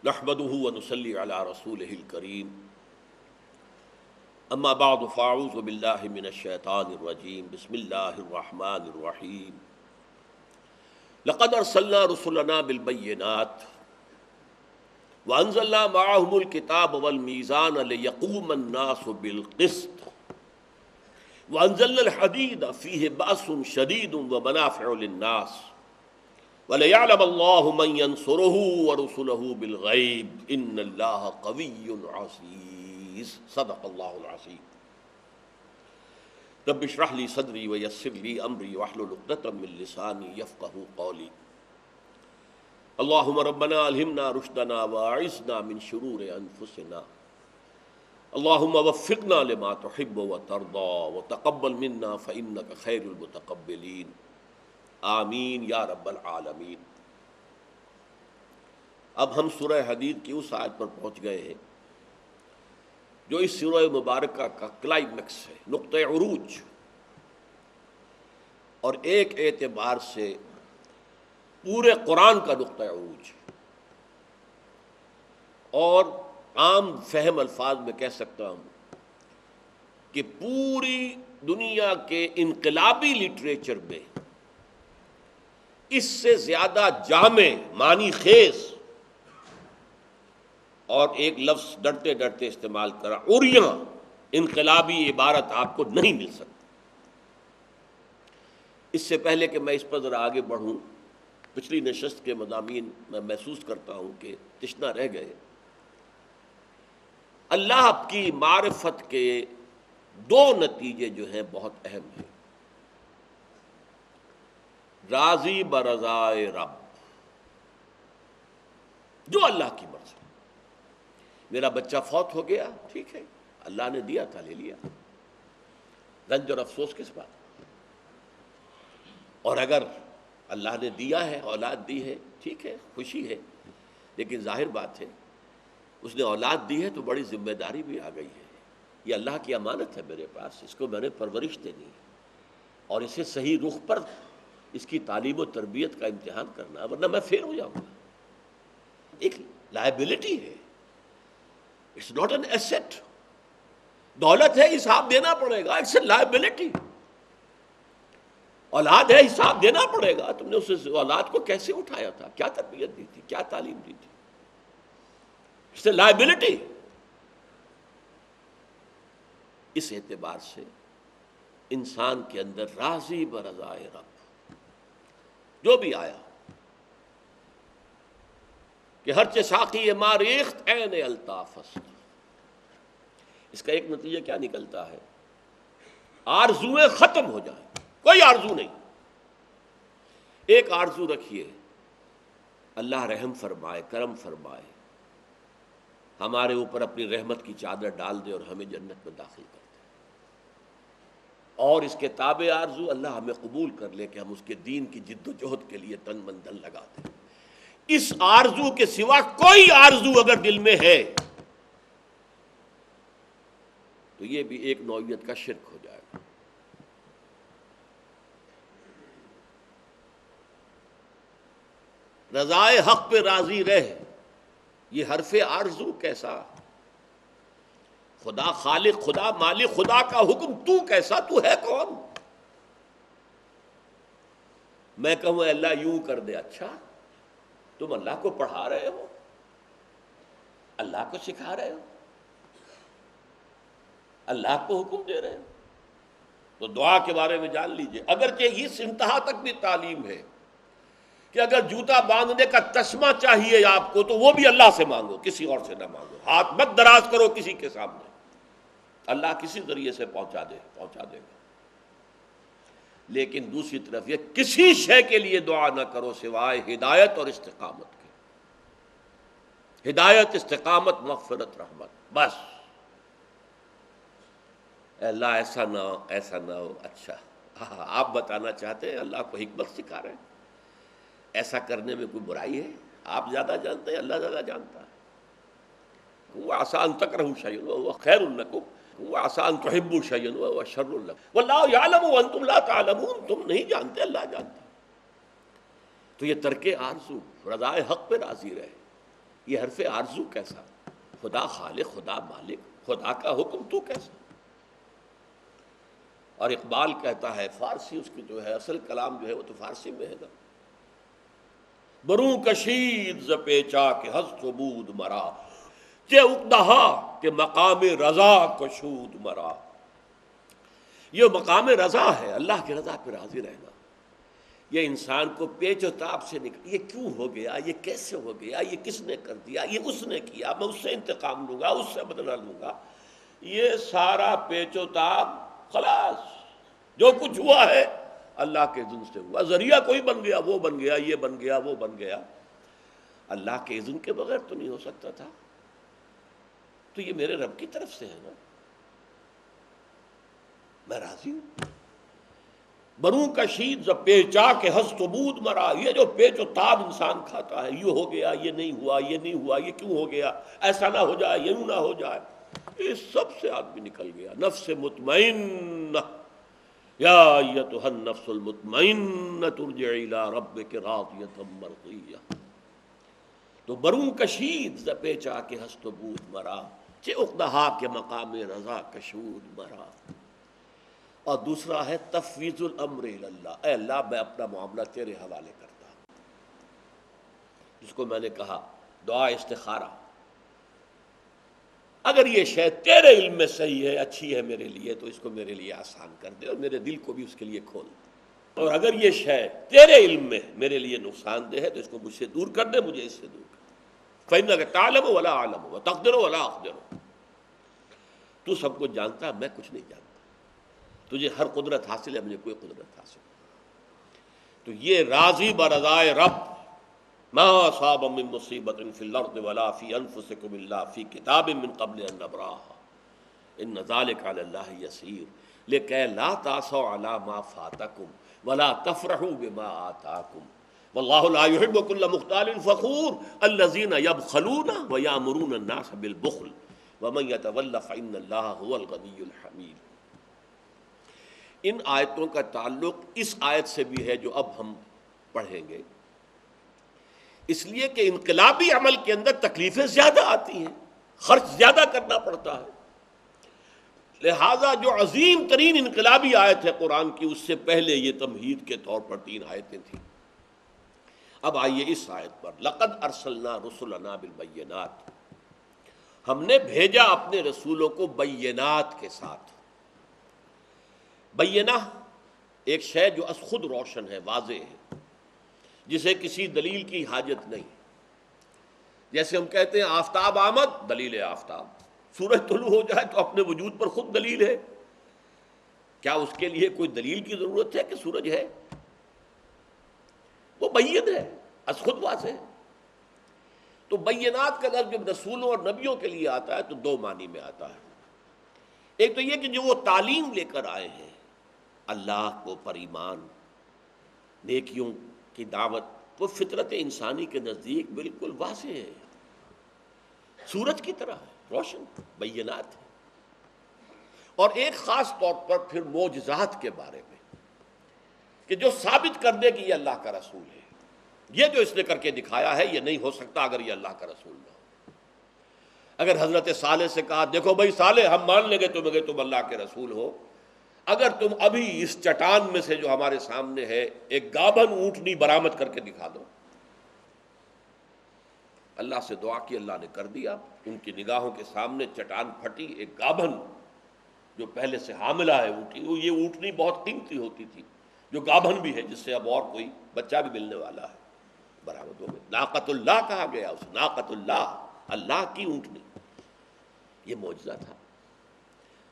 نحمده ونصلي على رسوله الكريم اما بعد فاعوذ بالله من الشيطان الرجيم بسم الله الرحمن الرحيم لقد ارسلنا رسلنا بالبينات وانزلنا معهم الكتاب والميزان ليقوم الناس بالقسط وانزلنا الحديد فيه بأس شديد ومنافع للناس وَلَيَعْلَمَ اللَّهُ مَنْ يَنْصُرُهُ وَرُسُلَهُ بِالْغَيْبِ إِنَّ اللَّهَ قَوِيٌّ عَزِيزٌ صدق اللہ العظیم۔ رب اشرح لي صدری ویسر لي امری واحلل عقدۃ من لسانی یفقہوا قولی۔ اللهم ربنا الہمنا رشدنا واعصمنا من شرور انفسنا اللهم وفقنا لما تحب وترضى وتقبل منا فإنك خیر المتقبلین آمین یا رب العالمین۔ اب ہم سورہ حدید کی اس آیت پر پہنچ گئے ہیں جو اس سورہ مبارکہ کا کلائمیکس ہے، نقطہ عروج، اور ایک اعتبار سے پورے قرآن کا نقطہ عروج، اور عام فہم الفاظ میں کہہ سکتا ہوں کہ پوری دنیا کے انقلابی لٹریچر میں اس سے زیادہ جامع، معنی خیز اور ایک لفظ ڈرتے ڈرتے استعمال کرا، عریاں، انقلابی عبارت آپ کو نہیں مل سکتی۔ اس سے پہلے کہ میں اس پر ذرا آگے بڑھوں، پچھلی نشست کے مضامین میں محسوس کرتا ہوں کہ تشنا رہ گئے۔ اللہ کی معرفت کے دو نتیجے جو ہیں بہت اہم ہیں۔ راضی برضائے رب، جو اللہ کی مرضی۔ میرا بچہ فوت ہو گیا، ٹھیک ہے، اللہ نے دیا تھا، لے لیا، رنج اور افسوس کس بات؟ اور اگر اللہ نے دیا ہے، اولاد دی ہے، ٹھیک ہے، خوشی ہے، لیکن ظاہر بات ہے اس نے اولاد دی ہے تو بڑی ذمہ داری بھی آ گئی ہے۔ یہ اللہ کی امانت ہے میرے پاس، اس کو میں نے پرورش دینی ہے اور اسے صحیح رخ پر اس کی تعلیم و تربیت کا امتحان کرنا ہے، ورنہ میں فیل ہو جاؤں گا۔ ایک لائبلٹی ہے، اٹس ناٹ این ایسٹ۔ دولت ہے، حساب دینا پڑے گا، اٹس اے لائبلٹی۔ اولاد ہے، حساب دینا پڑے گا، تم نے اس اولاد کو کیسے اٹھایا تھا، کیا تربیت دی تھی، کیا تعلیم دی تھی، اٹس اے لائبلٹی۔ اس اعتبار سے انسان کے اندر راضی برضائے رب، جو بھی آیا کہ ہر چہ ساقی ما ریخت عین الطاف است، اس کا ایک نتیجہ کیا نکلتا ہے؟ آرزویں ختم ہو جائیں، کوئی آرزو نہیں۔ ایک آرزو رکھیے، اللہ رحم فرمائے، کرم فرمائے، ہمارے اوپر اپنی رحمت کی چادر ڈال دے اور ہمیں جنت میں داخل کر دے، اور اس کے تابع آرزو اللہ ہمیں قبول کر لے کہ ہم اس کے دین کی جد و جہد کے لیے تن من دھن لگا دیں۔ اس آرزو کے سوا کوئی آرزو اگر دل میں ہے تو یہ بھی ایک نوعیت کا شرک ہو جائے گا۔ رضائے حق پہ راضی رہ، یہ حرف آرزو کیسا؟ خدا خالق، خدا مالک، خدا کا حکم، تو کیسا، تو ہے کون؟ میں کہوں اللہ یوں کر دے، اچھا تم اللہ کو پڑھا رہے ہو، اللہ کو سکھا رہے ہو، اللہ کو حکم دے رہے ہو، تو دعا کے بارے میں جان لیجئے، اگرچہ اس انتہا تک بھی تعلیم ہے کہ اگر جوتا باندھنے کا تسمہ چاہیے آپ کو تو وہ بھی اللہ سے مانگو، کسی اور سے نہ مانگو، ہاتھ مت دراز کرو کسی کے سامنے، اللہ کسی ذریعے سے پہنچا دے گا۔ لیکن دوسری طرف یہ کسی شے کے لیے دعا نہ کرو سوائے ہدایت اور استقامت کے۔ ہدایت، استقامت، مغفرت، رحمت، بس۔ اے اللہ ایسا نہ ہو، ایسا نہ ہو، اچھا آپ بتانا چاہتے ہیں، اللہ کو حکمت سکھا رہے ہیں، ایسا کرنے میں کوئی برائی ہے؟ آپ زیادہ جانتے ہیں، اللہ زیادہ جانتا ہے۔ وَعَسَىٰ أَن تَكْرَهُوا شَيْئًا وَهُوَ خَيْرٌ لَكُمْ وَعَسَىٰ أَن تُحِبُّوا شَيْئًا وَهُوَ شَرٌّ لَكُمْ وَاللَّهُ يَعْلَمُ وَأَنتُمْ لَا تَعْلَمُونَ۔ تم نہیں جانتے، اللہ جانتا ہے۔ تو یہ ترک آرزو، رضائے حق پہ راضی رہے، یہ حرف آرزو کیسا؟ خدا خالق، خدا مالک، خدا کا حکم تو کیسا؟ اور اقبال کہتا ہے، فارسی اس کی جو ہے اصل کلام جو ہے وہ تو فارسی میں ہے نا، بروں کشید ز پیچا کہ ہست و بود مرا، چہ اقدہا کہ مقام رضا کشود مرا۔ یہ مقام رضا ہے، اللہ کی رضا پہ راضی رہنا۔ یہ انسان کو پیچ و تاب سے نکل، یہ کیوں ہو گیا، یہ کیسے ہو گیا، یہ کس نے کر دیا، یہ اس نے کیا، میں اس سے انتقام لوں گا، اس سے بدلہ لوں گا، یہ سارا پیچ و تاب خلاص جو کچھ ہوا ہے اللہ کے اذن سے ہوا۔ ذریعہ کوئی بن گیا، وہ بن گیا، یہ بن گیا، وہ بن گیا، اللہ کے اذن کے بغیر تو نہیں ہو سکتا تھا۔ تو یہ میرے رب کی طرف سے ہے نا، میں راضی ہوں۔ بروں کشید ز پیچا کے ہست و بود مرا، یہ جو پیچ و تاب انسان کھاتا ہے، یہ ہو گیا، یہ نہیں ہوا، یہ نہیں ہوا، یہ کیوں ہو گیا، ایسا نہ ہو جائے، یہ نہ ہو جائے، اس سب سے آدمی نکل گیا۔ نفس مطمئنہ یا ایتھا النفس المطمئنۃ ارجعی الی ربک راضیۃ مرضیہ۔ تو بروں کشید ز پیچا کے ہست و بود مرا، چہ عقدہا کے مقام رضا کشود مرا۔ اور دوسرا ہے تفویض الامر الی اللہ، اے اللہ میں اپنا معاملہ تیرے حوالے کرتا ہوں، جس کو میں نے کہا دعا استخارہ، اگر یہ شے تیرے علم میں صحیح ہے، اچھی ہے میرے لیے، تو اس کو میرے لیے آسان کر دے اور میرے دل کو بھی اس کے لیے کھول دے، اور اگر یہ شے تیرے علم میں میرے لیے نقصان دہ ہے تو اس کو مجھ سے دور کر دے، مجھے اس سے دور کر دے۔ فإنک تعلم ولا اعلم وتقدر ولا اقدر، تو سب کچھ جانتا ہے، میں کچھ نہیں جانتا، تجھے ہر قدرت حاصل ہے، مجھے کوئی قدرت حاصل ہے۔ تو یہ راضی برضائے رب، ما اصاب من مصیبت فی الارض ولا فی انفسکم الا فی کتاب من قبل ان نبرأها ان ذلک علی اللہ یسیر لکی لا تأسوا علی ما فاتکم ولا تفرحوا بما آتاکم واللہ لا يحب كل مختال فخور الذین یبخلون ویأمرون الناس بالبخل ومن یتول فإن اللہ هو الغنی الحمید۔ ان آیتوں کا تعلق اس آیت سے بھی ہے جو اب ہم پڑھیں گے، اس لیے کہ انقلابی عمل کے اندر تکلیفیں زیادہ آتی ہیں، خرچ زیادہ کرنا پڑتا ہے، لہذا جو عظیم ترین انقلابی آیت ہے قرآن کی، اس سے پہلے یہ تمہید کے طور پر 3 آیتیں تھیں۔ اب آئیے اس آیت پر، لقد ارسلنا رسلنا بالبینات، ہم نے بھیجا اپنے رسولوں کو بینات کے ساتھ۔ بینہ ایک شے جو از خود روشن ہے، واضح ہے، جسے کسی دلیل کی حاجت نہیں۔ جیسے ہم کہتے ہیں آفتاب آمد، دلیل آفتاب، سورج طلوع ہو جائے تو اپنے وجود پر خود دلیل ہے، کیا اس کے لیے کوئی دلیل کی ضرورت ہے کہ سورج ہے؟ وہ بین ہے، از خود واضح ہے۔ تو بینات کا لفظ جب رسولوں اور نبیوں کے لیے آتا ہے تو 2 معنی میں آتا ہے۔ ایک تو یہ کہ جو وہ تعلیم لے کر آئے ہیں، اللہ کو پر ایمان، نیکیوں کی دعوت، وہ فطرت انسانی کے نزدیک بالکل واضح ہے، سورج کی طرح ہے، روشن بینات ہے۔ اور ایک خاص طور پر پھر معجزات کے بارے میں، کہ جو ثابت کر دے کہ یہ اللہ کا رسول ہے، یہ جو اس نے کر کے دکھایا ہے یہ نہیں ہو سکتا اگر یہ اللہ کا رسول نہ ہو۔ اگر حضرت صالح سے کہا دیکھو بھائی صالح ہم مان لیں گے تم اگر تم اللہ کے رسول ہو، اگر تم ابھی اس چٹان میں سے جو ہمارے سامنے ہے ایک گابھن اونٹنی برآمد کر کے دکھا دو۔ اللہ سے دعا کی، اللہ نے کر دیا، ان کی نگاہوں کے سامنے چٹان پھٹی، ایک گابھن جو پہلے سے حاملہ ہے اونٹنی، یہ اونٹنی بہت قیمتی ہوتی تھی، جو گابھن بھی ہے جس سے اب اور کوئی بچہ بھی ملنے والا ہے، برآمد ہو گئی۔ ناقۃ اللہ کہا گیا اسے، ناقۃ اللہ، اللہ کی اونٹنی، یہ معجزہ تھا۔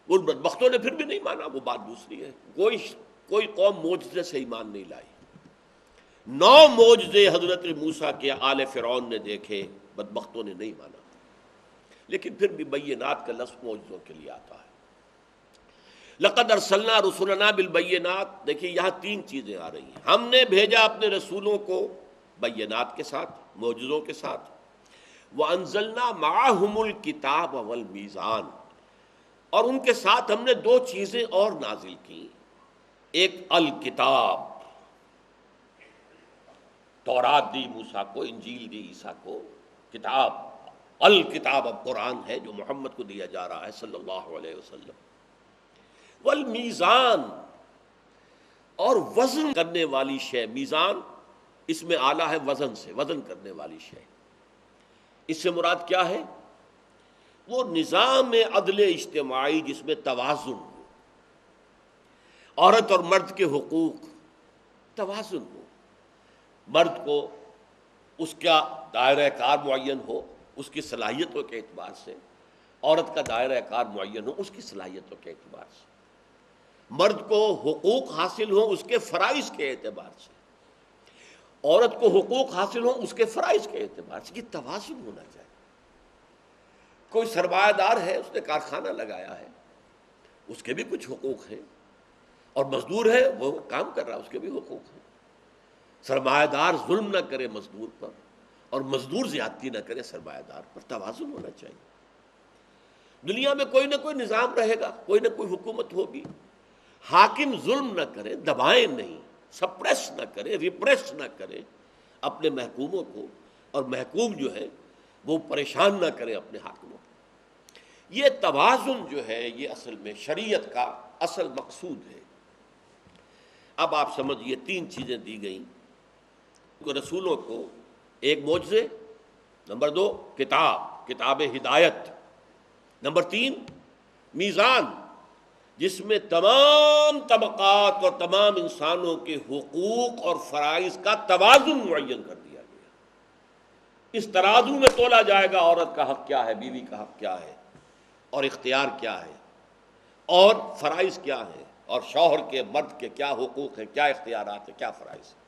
ان بدبختوں نے پھر بھی نہیں مانا، وہ بات دوسری ہے، کوئی قوم معجزے سے ایمان نہیں لائی۔ 9 معجزے حضرت موسیٰ کے آل فرعون نے دیکھے، بدبختوں نے نہیں مانا، لیکن پھر بھی بینات کا لفظ معجزوں کے لیے آتا ہے۔ لقد ارسلنا رسلنا بالبینات، دیکھیے یہاں 3 چیزیں آ رہی ہیں۔ ہم نے بھیجا اپنے رسولوں کو بینات کے ساتھ، معجزوں کے ساتھ، وانزلنا معہم الکتاب والمیزان، اور ان کے ساتھ ہم نے 2 چیزیں اور نازل کی، ایک الکتاب، تورات دی موسیٰ کو، انجیل دی عیسیٰ کو، کتاب، الکتاب اب قرآن ہے جو محمد کو دیا جا رہا ہے صلی اللہ علیہ وسلم. والمیزان، اور وزن کرنے والی شے. میزان اس میں آلہ ہے وزن سے، وزن کرنے والی شے. اس سے مراد کیا ہے؟ وہ نظام عدل اجتماعی جس میں توازن ہو، عورت اور مرد کے حقوق توازن ہو. مرد کو اس کا دائرہ کار معین ہو اس کی صلاحیتوں کے اعتبار سے، عورت کا دائرہ کار معین ہو اس کی صلاحیتوں کے اعتبار سے. مرد کو حقوق حاصل ہوں اس کے فرائض کے اعتبار سے، عورت کو حقوق حاصل ہوں اس کے فرائض کے اعتبار سے. یہ توازن ہونا چاہیے. کوئی سرمایہ دار ہے، اس نے کارخانہ لگایا ہے، اس کے بھی کچھ حقوق ہیں، اور مزدور ہے وہ کام کر رہا ہے، اس کے بھی حقوق ہیں. سرمایہ دار ظلم نہ کرے مزدور پر، اور مزدور زیادتی نہ کرے سرمایہ دار پر. توازن ہونا چاہیے. دنیا میں کوئی نہ کوئی نظام رہے گا، کوئی نہ کوئی حکومت ہوگی. حاکم ظلم نہ کرے، دبائیں نہیں، سپریس نہ کرے، ریپریس نہ کرے اپنے محکوموں کو، اور محکوم جو ہے وہ پریشان نہ کرے اپنے حاکموں کو. یہ توازن جو ہے یہ اصل میں شریعت کا اصل مقصود ہے. اب آپ سمجھئے تین چیزیں دی گئیں رسولوں کو. ایک معجزے، نمبر دو کتاب ہدایت، نمبر تین میزان جس میں تمام طبقات اور تمام انسانوں کے حقوق اور فرائض کا توازن معین کر دیا گیا. اس ترازو میں تولا جائے گا عورت کا حق کیا ہے، بیوی کا حق کیا ہے، اور اختیار کیا ہے، اور فرائض کیا ہیں، اور شوہر کے مرد کے کیا حقوق ہیں، کیا اختیارات ہیں، کیا فرائض ہیں.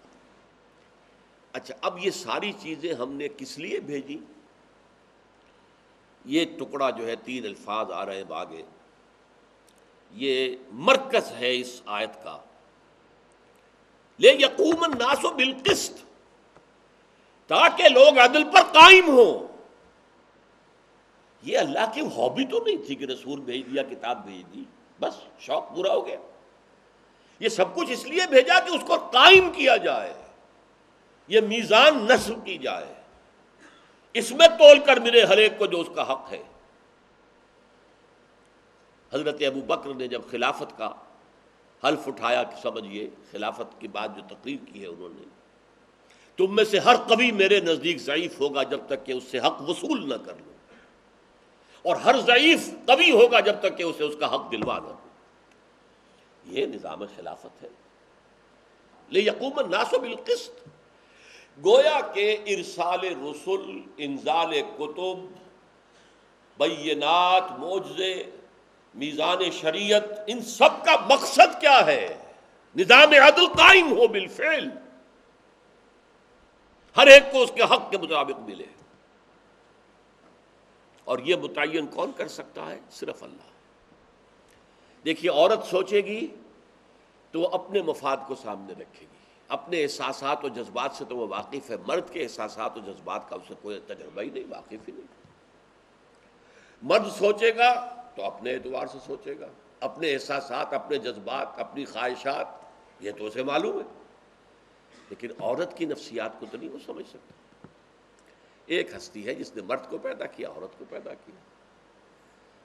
اچھا، اب یہ ساری چیزیں ہم نے کس لیے بھیجی؟ یہ ٹکڑا جو ہے تین الفاظ آ رہے ہیں آگے، یہ مرکز ہے اس آیت کا. لِیَقُومَ النَّاسُ بِالْقِسْطِ، تاکہ لوگ عدل پر قائم ہوں. یہ اللہ کی ہابی تو نہیں تھی کہ رسول بھیج دیا، کتاب بھیج دی، بس شوق پورا ہو گیا. یہ سب کچھ اس لیے بھیجا کہ اس کو قائم کیا جائے، یہ میزان نصب کی جائے، اس میں تول کر ملے ہر ایک کو جو اس کا حق ہے. حضرت ابو بکر نے جب خلافت کا حلف اٹھایا کہ سمجھیے خلافت کی بات جو تقریر کی ہے انہوں نے، تم میں سے ہر قوی میرے نزدیک ضعیف ہوگا جب تک کہ اس سے حق وصول نہ کر لو، اور ہر ضعیف قوی ہوگا جب تک کہ اسے اس کا حق دلوا نہ دو. یہ نظام خلافت ہے. لِیَقُومَ النَّاسُ بِالْقِسْطِ، گویا کہ ارسال رسل، انزال کتب، بینات، معجزے، میزان شریعت، ان سب کا مقصد کیا ہے؟ نظام عدل قائم ہو بالفعل، ہر ایک کو اس کے حق کے مطابق ملے. اور یہ متعین کون کر سکتا ہے؟ صرف اللہ. دیکھیے، عورت سوچے گی تو وہ اپنے مفاد کو سامنے رکھے گی، اپنے احساسات و جذبات سے تو وہ واقف ہے. مرد کے احساسات و جذبات کا اسے کوئی تجربہ ہی نہیں، واقف ہی نہیں. مرد سوچے گا تو اپنے اعتبار سے سوچے گا، اپنے احساسات، اپنے جذبات، اپنی خواہشات یہ تو اسے معلوم ہے. لیکن عورت کی نفسیات کو تو نہیں وہ سمجھ سکتا. ایک ہستی ہے جس نے مرد کو پیدا کیا، عورت کو پیدا کیا.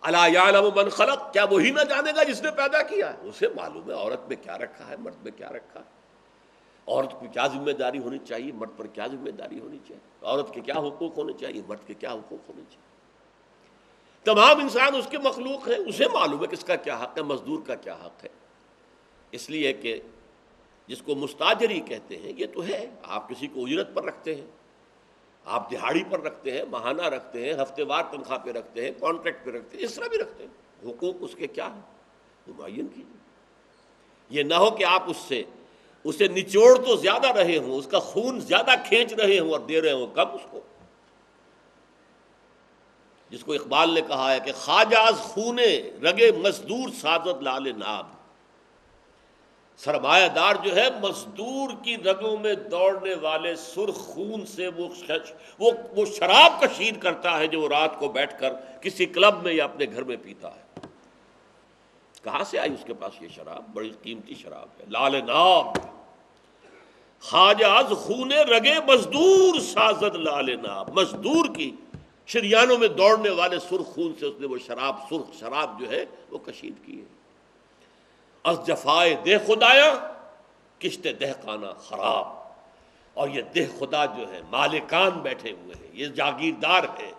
الا یعلم من خلق، کیا وہی نہ جانے گا جس نے پیدا کیا؟ اسے معلوم ہے عورت میں کیا رکھا ہے، مرد میں کیا رکھا ہے، عورت کی کیا ذمہ داری ہونی چاہیے، مرد پر کیا ذمہ داری ہونی چاہیے، عورت کے کیا حقوق ہونے چاہیے، مرد کے کیا حقوق ہونے چاہیے. تمام انسان اس کے مخلوق ہیں، اسے معلوم ہے کس کا کیا حق ہے، مزدور کا کیا حق ہے. اس لیے کہ جس کو مستاجری کہتے ہیں یہ تو ہے، آپ کسی کو اجرت پر رکھتے ہیں، آپ دہاڑی پر رکھتے ہیں، ماہانہ رکھتے ہیں، ہفتے وار تنخواہ پہ رکھتے ہیں، کانٹریکٹ پہ رکھتے ہیں، اس طرح بھی رکھتے ہیں. حقوق اس کے کیا ہیں وہ معین کیجیے. یہ نہ ہو کہ آپ اسے نچوڑ تو زیادہ رہے ہوں، اس کا خون زیادہ کھینچ رہے ہوں اور دے رہے ہوں کم اس کو. جس کو اقبال نے کہا ہے کہ خواجہ خونے رگے مزدور سازد لال ناب. سرمایہ دار جو ہے مزدور کی رگوں میں دوڑنے والے سرخ خون سے وہ شراب کشید کرتا ہے جو وہ رات کو بیٹھ کر کسی کلب میں یا اپنے گھر میں پیتا ہے. کہاں سے آئی اس کے پاس یہ شراب؟ بڑی قیمتی شراب ہے، لال ناب. خواجہ از خون رگے مزدور سازد لال ناب، مزدور کی شریانوں میں دوڑنے والے سرخ خون سے اس نے وہ شراب، سرخ شراب جو ہے وہ کشید کی ہے۔ از جفائے دہ خدایا کشت دہقانہ خراب، اور یہ دہ خدا جو ہے مالکان بیٹھے ہوئے ہیں، یہ جاگیردار ہے،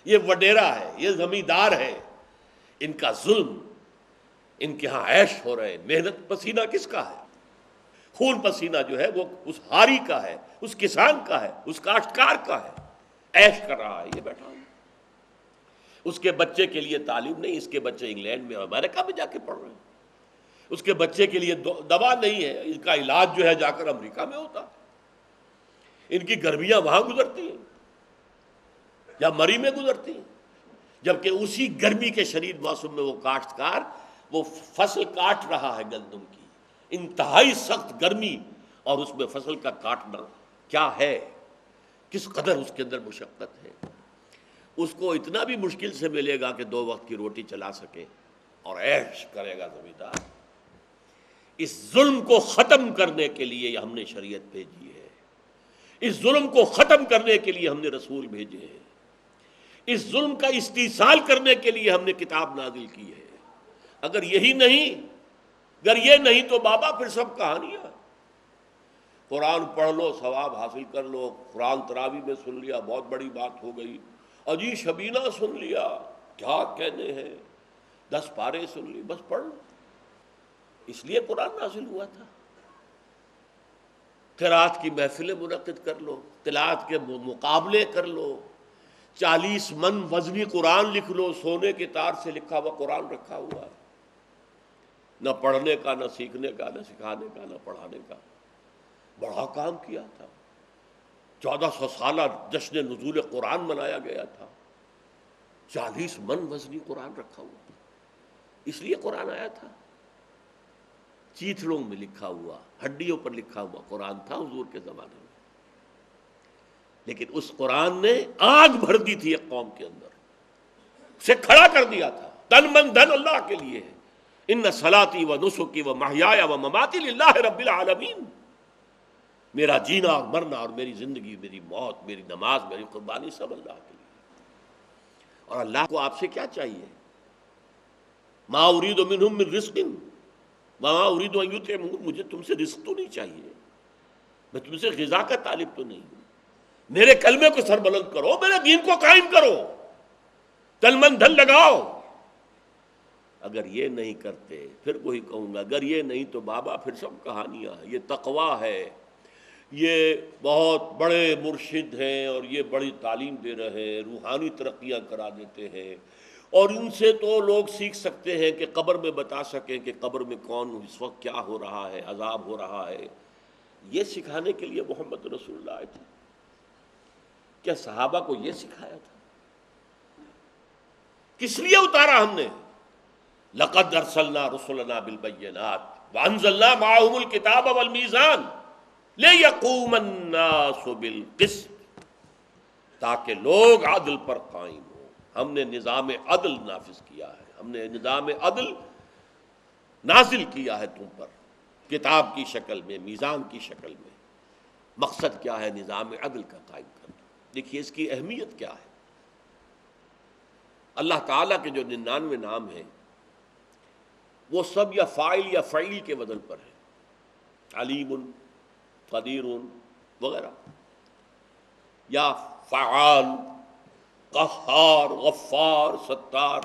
یہ وڈیرا ہے، یہ زمیندار ہے، ان کا ظلم، ان کے ہاں عیش ہو رہے ہیں۔ محنت پسینہ کس کا ہے؟ خون پسینہ جو ہے وہ اس ہاری کا ہے، اس کسان کا ہے، اس کاشتکار کا ہے، عیش کر رہا ہے، یہ بیٹھا ہوں۔ اس کے بچے کے لیے تعلیم نہیں، اس کے بچے انگلینڈ میں اور امریکہ میں جا کے پڑھ رہے ہیں۔ اس کے بچے کے لیے دوا نہیں ہے، اس کا علاج جو ہے جا کر امریکہ میں ہوتا ہے۔ ان کی گرمیاں وہاں گزرتی ہیں یا مری میں گزرتی ہیں، جبکہ اسی گرمی کے شدید موسم میں وہ کاشتکار وہ فصل کاٹ رہا ہے گندم کی، انتہائی سخت گرمی، اور اس میں فصل کا کاٹنا کیا ہے، کس قدر اس کے اندر مشقت ہے۔ اس کو اتنا بھی مشکل سے ملے گا کہ 2 وقت کی روٹی چلا سکے اور عیش کرے گا زمیندار۔ اس ظلم کو ختم کرنے کے لیے ہم نے شریعت بھیجی ہے، اس ظلم کو ختم کرنے کے لیے ہم نے رسول بھیجے ہیں، اس ظلم کا استئصال کرنے کے لیے ہم نے کتاب نازل کی ہے۔ اگر یہی نہیں، اگر یہ نہیں تو بابا پھر سب کہانیاں۔ قرآن پڑھ لو ثواب حاصل کر لو، قرآن تراویح میں سن لیا بہت بڑی بات ہو گئی، اجی شبینہ سن لیا کیا کہنے ہیں، 10 پارے سن لی، بس پڑھ لو۔ اس لیے قرآن نازل ہوا تھا۔ قرات کی محفلیں منعقد کر لو، تلاوت کے مقابلے کر لو، 40 من وزنی قرآن لکھ لو، سونے کے تار سے لکھا ہوا قرآن رکھا ہوا ہے، نہ پڑھنے کا، نہ سیکھنے کا، نہ سکھانے کا، نہ پڑھانے کا۔ بڑا کام کیا تھا، 1400 سالہ جشن نزول قرآن منایا گیا تھا، 40 من وزنی قرآن رکھا ہوا، اس لیے قرآن آیا تھا۔ چیتھڑوں میں لکھا ہوا، ہڈیوں پر لکھا ہوا قرآن تھا حضور کے زمانے میں، لیکن اس قرآن نے آگ بھر دی تھی ایک قوم کے اندر، اسے کھڑا کر دیا تھا۔ تن من دھن اللہ کے لیے ہے، ان صلاتی و نسکی و محیایا و مماتی للہ رب العالمین، میرا جینا اور مرنا اور میری زندگی، میری موت، میری نماز، میری قربانی سب اللہ کے لیے۔ اور اللہ کو آپ سے کیا چاہیے؟ ما ارید منہم من رزق وما ارید ان یطعمون، مجھے تم سے رزق تو نہیں چاہیے، میں تم سے غذا کا طالب تو نہیں ہوں، میرے کلمے کو سر بلند کرو، میرے دین کو قائم کرو، تن من دھن لگاؤ۔ اگر یہ نہیں کرتے پھر وہی کہوں گا، اگر یہ نہیں تو بابا پھر سب کہانیاں ہیں۔ یہ تقویٰ ہے، یہ بہت بڑے مرشد ہیں اور یہ بڑی تعلیم دے رہے ہیں، روحانی ترقیاں کرا دیتے ہیں، اور ان سے تو لوگ سیکھ سکتے ہیں کہ قبر میں بتا سکیں کہ قبر میں کون اس وقت کیا ہو رہا ہے، عذاب ہو رہا ہے۔ یہ سکھانے کے لیے محمد رسول اللہ آئے تھے۔ کیا صحابہ کو یہ سکھایا تھا؟ کس لیے اتارا ہم نے؟ لقد ارسلنا رسلنا بالبینات وانزلنا معهم الکتاب والمیزان لیقوم الناس بالقسط، تاکہ لوگ عدل پر قائم ہوں۔ ہم نے نظام عدل نافذ کیا ہے، ہم نے نظام عدل نازل کیا ہے تم پر، کتاب کی شکل میں، میزان کی شکل میں۔ مقصد کیا ہے؟ نظام عدل کا قائم کرنا۔ دیکھیے اس کی اہمیت کیا ہے۔ اللہ تعالیٰ کے جو 99 نام ہیں وہ سب یا فاعل یا فعیل کے وزن پر ہیں، علیم، قدیر وغیرہ، یا فعال، قہار، غفار، ستار۔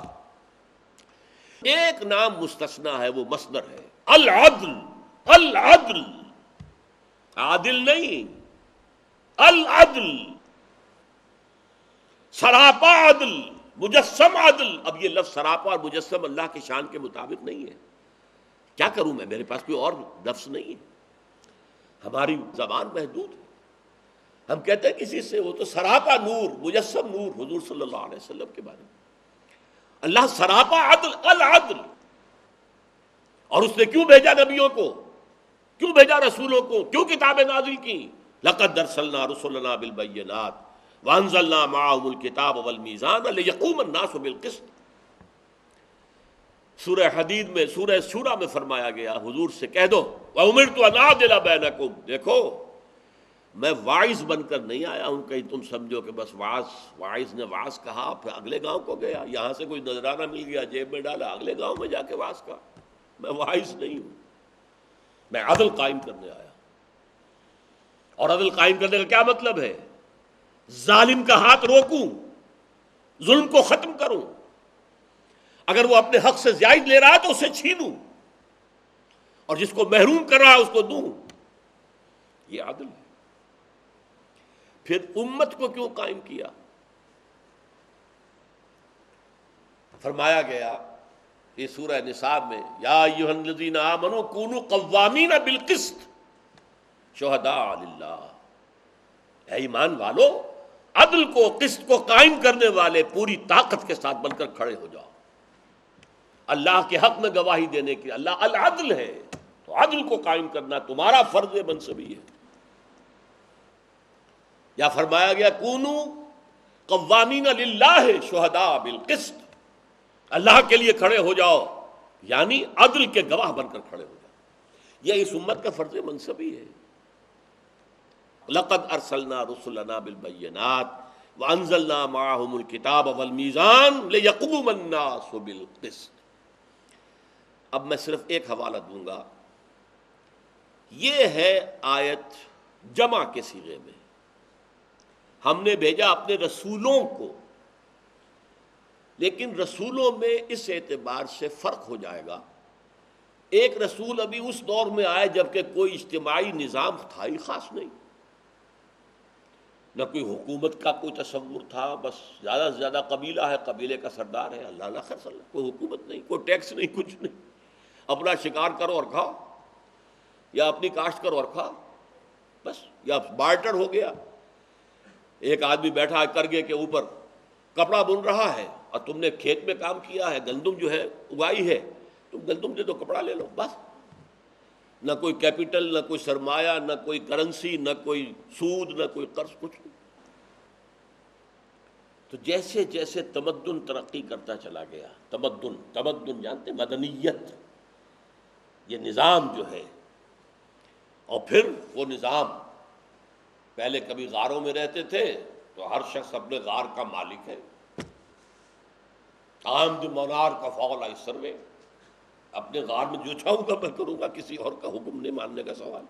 ایک نام مستثنا ہے، وہ مصدر ہے، العدل۔ العدل، عادل نہیں، العدل، سراپا عدل، مجسم عدل۔ اب یہ لفظ سراپا اور مجسم اللہ کی شان کے مطابق نہیں ہے، کیا کروں میں، میرے پاس کوئی اور لفظ نہیں ہے، ہماری زبان محدود ہے۔ ہم کہتے ہیں کسی سے وہ تو سراپا نور، مجسم نور، حضور صلی اللہ علیہ وسلم کے بارے میں۔ اللہ سراپا عدل، العدل۔ اور اس نے کیوں بھیجا نبیوں کو، کیوں بھیجا رسولوں کو، کیوں کتابیں نازل کی؟ لقد ارسلنا رسلنا بالبینات وانزلنا معهم الکتاب والمیزان لیقوم الناس بالقسط۔ سورہ حدید میں، سورہ شورى میں فرمایا گیا، حضور سے کہہ دو وَأُمِرْتُ أَنْ أَعْدِلَ بَيْنَكُمْ، دیکھو میں واعظ بن کر نہیں آیا ہوں کہیں تم سمجھو کہ بس واعظ نے واعظ کہا پھر اگلے گاؤں کو گیا، یہاں سے کوئی نذرانہ مل گیا جیب میں ڈالا اگلے گاؤں میں جا کے واعظ کہا۔ میں واعظ نہیں ہوں، میں عدل قائم کرنے آیا۔ اور عدل قائم کرنے کا کیا مطلب ہے؟ ظالم کا ہاتھ روکوں، ظلم کو ختم کروں، اگر وہ اپنے حق سے زائد لے رہا ہے تو اسے چھینوں، اور جس کو محروم کر رہا ہے اس کو دوں۔ یہ عدل ہے۔ پھر امت کو کیوں قائم کیا؟ فرمایا گیا یہ سورہ نساء میں، یا ایھا الذین آمنوا کونوا قوامین بالقسط شہداء للہ، اے ایمان والو عدل کو، قسط کو قائم کرنے والے پوری طاقت کے ساتھ بن کر کھڑے ہو جاؤ اللہ کے حق میں گواہی دینے کی۔ اللہ العدل ہے، تو عدل کو قائم کرنا تمہارا فرض منصبی ہے۔ یا فرمایا گیا کونو قوامین للہ شہداء بالقسط، اللہ کے لیے کھڑے ہو جاؤ، یعنی عدل کے گواہ بن کر کھڑے ہو جاؤ۔ یہ اس امت کا فرض منصبی ہے۔ لقد ارسلنا رسلنا بالبینات وانزلنا معهم الکتاب والمیزان لیقوم الناس بالقسط۔ اب میں صرف ایک حوالہ دوں گا، یہ ہے آیت جمع کے صیغے میں، ہم نے بھیجا اپنے رسولوں کو، لیکن رسولوں میں اس اعتبار سے فرق ہو جائے گا، ایک رسول ابھی اس دور میں آئے جبکہ کوئی اجتماعی نظام تھا ہی خاص نہیں، نہ کوئی حکومت کا کوئی تصور تھا، بس زیادہ سے زیادہ قبیلہ ہے، قبیلے کا سردار ہے، اللہ خیر صلی اللہ، کوئی حکومت نہیں، کوئی ٹیکس نہیں، کچھ نہیں، اپنا شکار کرو اور کھاؤ، یا اپنی کاشت کرو اور کھاؤ بس، یا بارٹر ہو گیا۔ ایک آدمی بیٹھا ہے کرگے کے اوپر کپڑا بن رہا ہے، اور تم نے کھیت میں کام کیا ہے، گندم جو ہے اگائی ہے، تم گندم دے دو کپڑا لے لو بس، نہ کوئی کیپٹل، نہ کوئی سرمایہ، نہ کوئی کرنسی، نہ کوئی سود، نہ کوئی قرض، کچھ نہیں۔ تو جیسے جیسے تمدن ترقی کرتا چلا گیا، تمدن جانتے، مدنیت، یہ نظام جو ہے، اور پھر وہ نظام پہلے کبھی غاروں میں رہتے تھے تو ہر شخص اپنے غار کا مالک ہے، عام دی منار کا فول آئی سروے، اپنے غار میں جو چاہوں گا میں کروں گا، کسی اور کا حکم نہیں ماننے کا سوال۔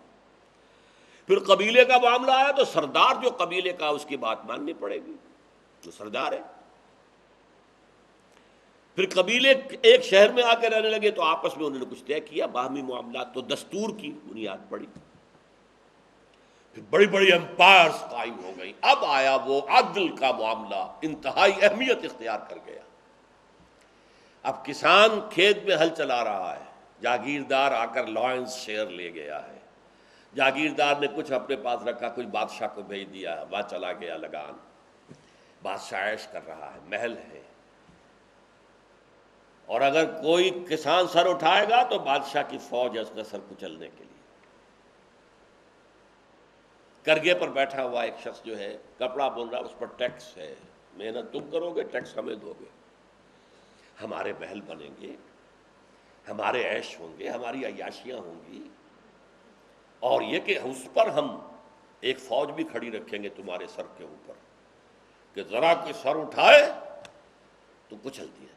پھر قبیلے کا معاملہ آیا تو سردار جو قبیلے کا، اس کی بات ماننی پڑے گی، جو سردار ہے۔ پھر قبیلے ایک شہر میں آ کے رہنے لگے تو آپس میں انہوں نے کچھ طے کیا، باہمی معاملات، تو دستور کی بنیاد پڑی، پھر بڑی بڑی امپائرز قائم ہو گئی۔ اب آیا وہ عدل کا معاملہ، انتہائی اہمیت اختیار کر گیا۔ اب کسان کھیت میں ہل چلا رہا ہے، جاگیردار آ کر لائنز شیئر لے گیا ہے، جاگیردار نے کچھ اپنے پاس رکھا، کچھ بادشاہ کو بھیج دیا، وہاں چلا گیا لگان، بادشاہ عیش کر رہا ہے، محل ہے، اور اگر کوئی کسان سر اٹھائے گا تو بادشاہ کی فوج ہے اس کا سر کچلنے کے لیے۔ کرگے پر بیٹھا ہوا ایک شخص جو ہے کپڑا بن رہا، اس پر ٹیکس ہے، محنت تم کرو گے، ٹیکس ہمیں دو گے، ہمارے محل بنیں گے، ہمارے عیش ہوں گے، ہماری عیاشیاں ہوں گی، اور یہ کہ اس پر ہم ایک فوج بھی کھڑی رکھیں گے تمہارے سر کے اوپر، کہ ذرا کوئی سر اٹھائے تو کچل دیا جائے۔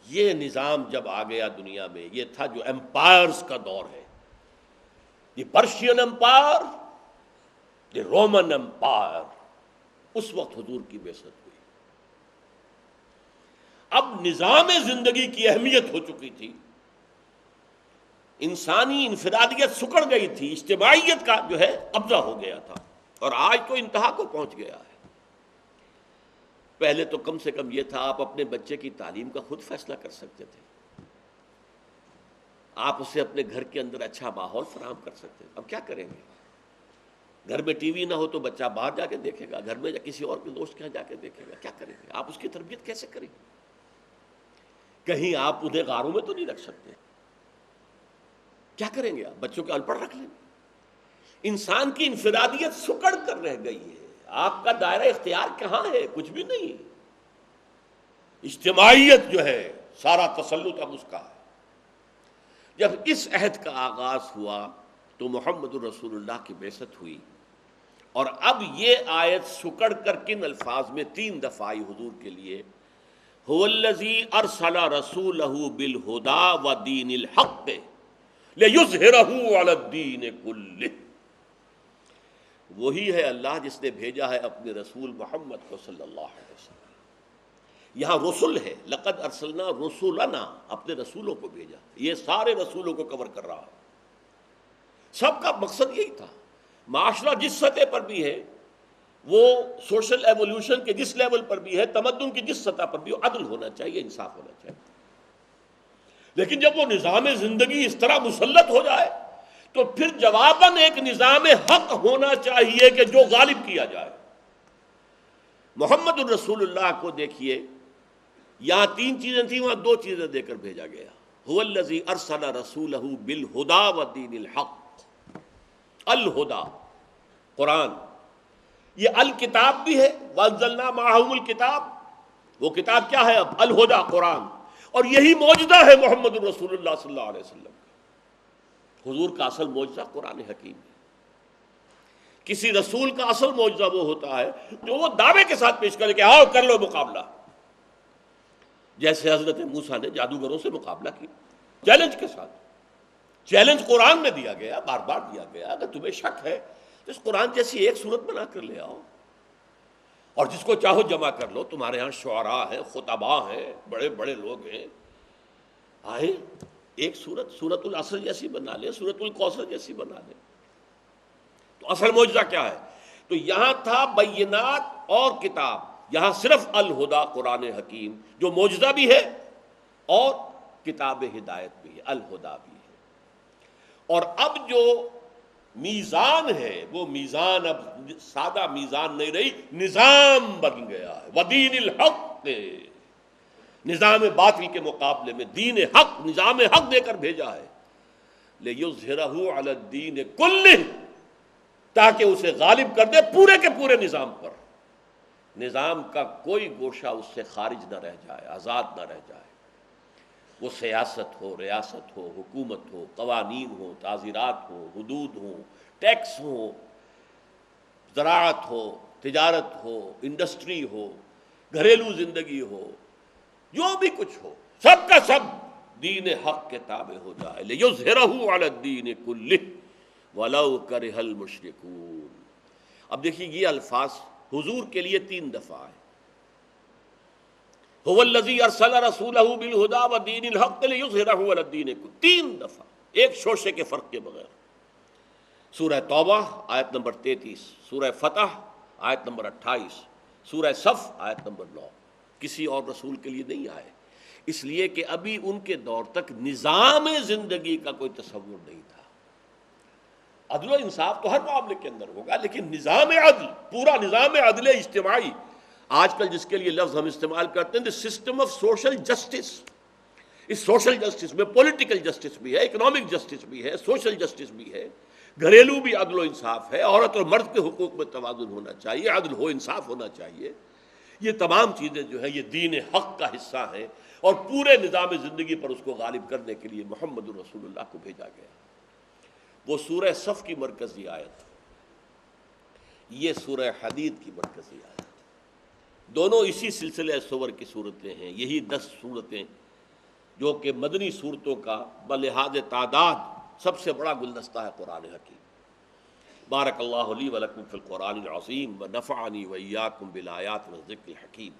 یہ نظام جب آ گیا دنیا میں، یہ تھا جو امپائرز کا دور ہے، دی پرشین امپائر، دی رومن امپائر، اس وقت حضور کی بعثت ہوئی۔ اب نظام زندگی کی اہمیت ہو چکی تھی، انسانی انفرادیت سکڑ گئی تھی، اجتماعیت کا جو ہے قبضہ ہو گیا تھا، اور آج تو انتہا کو پہنچ گیا ہے۔ پہلے تو کم سے کم یہ تھا آپ اپنے بچے کی تعلیم کا خود فیصلہ کر سکتے تھے، آپ اسے اپنے گھر کے اندر اچھا ماحول فراہم کر سکتے تھے۔ اب کیا کریں گے؟ گھر میں ٹی وی نہ ہو تو بچہ باہر جا کے دیکھے گا، گھر میں یا کسی اور کے دوست کے یہاں جا کے دیکھے گا، کیا کریں گے؟ آپ اس کی تربیت کیسے کریں گے؟ کہیں آپ انہیں غاروں میں تو نہیں رکھ سکتے، کیا کریں گے؟ آپ بچوں کے ان پڑھ رکھ لیں گے؟ انسان کی انفرادیت سکڑ کر رہ گئی ہے، آپ کا دائرہ اختیار کہاں ہے؟ کچھ بھی نہیں، اجتماعیت جو ہے سارا تسلط اب اس کا ہے۔ جب اس عہد کا آغاز ہوا تو محمد الرسول اللہ کی بعثت ہوئی، اور اب یہ آیت سکڑ کر کن الفاظ میں 3 دفعہ آئی حضور کے لیے، هو الذی ارسل رسولہ بالہدی ودین الحق لیظہرہ علی الدین کلہ، وہی ہے اللہ جس نے بھیجا ہے اپنے رسول محمد کو صلی اللہ علیہ وسلم۔ یہاں رسل ہے، لقد ارسلنا رسولنا، اپنے رسولوں کو بھیجا، یہ سارے رسولوں کو کور کر رہا ہے۔ سب کا مقصد یہی تھا، معاشرہ جس سطح پر بھی ہے، وہ سوشل ایولیوشن کے جس لیول پر بھی ہے، تمدن کی جس سطح پر بھی ہو، عدل ہونا چاہیے، انصاف ہونا چاہیے۔ لیکن جب وہ نظام زندگی اس طرح مسلط ہو جائے تو پھر جواباً ایک نظام حق ہونا چاہیے کہ جو غالب کیا جائے۔ محمد الرسول اللہ کو دیکھیے، یہاں 3 چیزیں تھیں، وہاں 2 چیزیں دے کر بھیجا گیا۔ هو الذی ارسل رسولہ بالہدی ودین الحق، الہدی قرآن، یہ الکتاب بھی ہے، وانزلنا معہم الکتاب، وہ کتاب کیا ہے اب؟ الہدی قرآن، اور یہی معجزہ ہے محمد الرسول اللہ صلی اللہ علیہ وسلم کا۔ حضور کا اصل معجزہ قرآن حکیم ہے۔ کسی رسول کا اصل معجزہ وہ ہوتا ہے جو وہ دعوے کے ساتھ پیش کرے کہ آؤ کر لو مقابلہ، جیسے حضرت موسیٰ نے جادوگروں سے مقابلہ کیا چیلنج کے ساتھ۔ چیلنج قرآن میں دیا گیا، بار بار دیا گیا، اگر تمہیں شک ہے تو اس قرآن جیسی ایک صورت بنا کر لے آؤ، اور جس کو چاہو جمع کر لو، تمہارے ہاں شعراء ہیں، خطباء ہیں، بڑے بڑے لوگ ہیں، آئے ایک سورت العصر جیسی بنا لیں، سورت الکوثر جیسی بنا لیں۔ تو اصل معجزہ کیا ہے؟ تو یہاں تھا بینات اور کتاب، یہاں صرف الہدی قرآن حکیم جو معجزہ بھی ہے اور کتاب ہدایت بھی ہے، الہدی بھی ہے۔ اور اب جو میزان ہے وہ میزان اب سادہ میزان نہیں رہی، نظام بن گیا ہے، ودین الحق، نظام باطل کے مقابلے میں دین حق، نظام حق دے کر بھیجا ہے، لیظہرہ علی الدین کلہ، تاکہ اسے غالب کر دے پورے کے پورے نظام پر، نظام کا کوئی گوشہ اس سے خارج نہ رہ جائے، آزاد نہ رہ جائے، وہ سیاست ہو، ریاست ہو، حکومت ہو، قوانین ہو، تعزیرات ہو، حدود ہو، ٹیکس ہو، زراعت ہو، تجارت ہو، انڈسٹری ہو، گھریلو زندگی ہو، جو بھی کچھ ہو، سب کا سب دین حق کے تابع ہو جائے، لیظہرہ علی الدین کلہ وَلَوْ كَرِهَ الْمُشْرِكُونَ۔ اب دیکھیے یہ الفاظ حضور کے لیے 3 دفعہ ہے، هو الذی ارسل رسولہ بالہدی ودین الحق لیظہرہ علی الدین کلہ، 3 دفعہ ایک شوشے کے فرق کے بغیر۔ سورہ توبہ آیت نمبر 33، سورہ فتح آیت نمبر 28، سورہ صف آیت نمبر 9۔ کسی اور رسول کے لیے نہیں آئے، اس لیے کہ ابھی ان کے دور تک نظام زندگی کا کوئی تصور نہیں تھا۔ عدل و انصاف تو ہر معاملے کے اندر ہوگا، لیکن نظام عدل، پورا نظام عدل اجتماعی، آج کل جس کے لیے لفظ ہم استعمال کرتے ہیں the system of social justice، اس سوشل جسٹس میں پولیٹیکل جسٹس بھی ہے، اکنامک جسٹس بھی ہے، سوشل جسٹس بھی ہے، گھریلو بھی عدل و انصاف ہے، عورت اور مرد کے حقوق میں توازن ہونا چاہیے، عدل ہو، انصاف ہونا چاہیے۔ یہ تمام چیزیں جو ہیں یہ دین حق کا حصہ ہیں، اور پورے نظام زندگی پر اس کو غالب کرنے کے لیے محمد الرسول اللہ کو بھیجا گیا۔ وہ سورہ صف کی مرکزی آیت، یہ سورہ حدید کی مرکزی آیت، دونوں اسی سلسلہ سور کی صورتیں ہیں، یہی 10 صورتیں جو کہ مدنی صورتوں کا بلحاظ تعداد سب سے بڑا گلدستہ ہے قرآن حکیم۔ بارک اللہ لی ولکم فی القرآن العظیم ونفعنی وإیاکم بالآیات والذکر الحکیم۔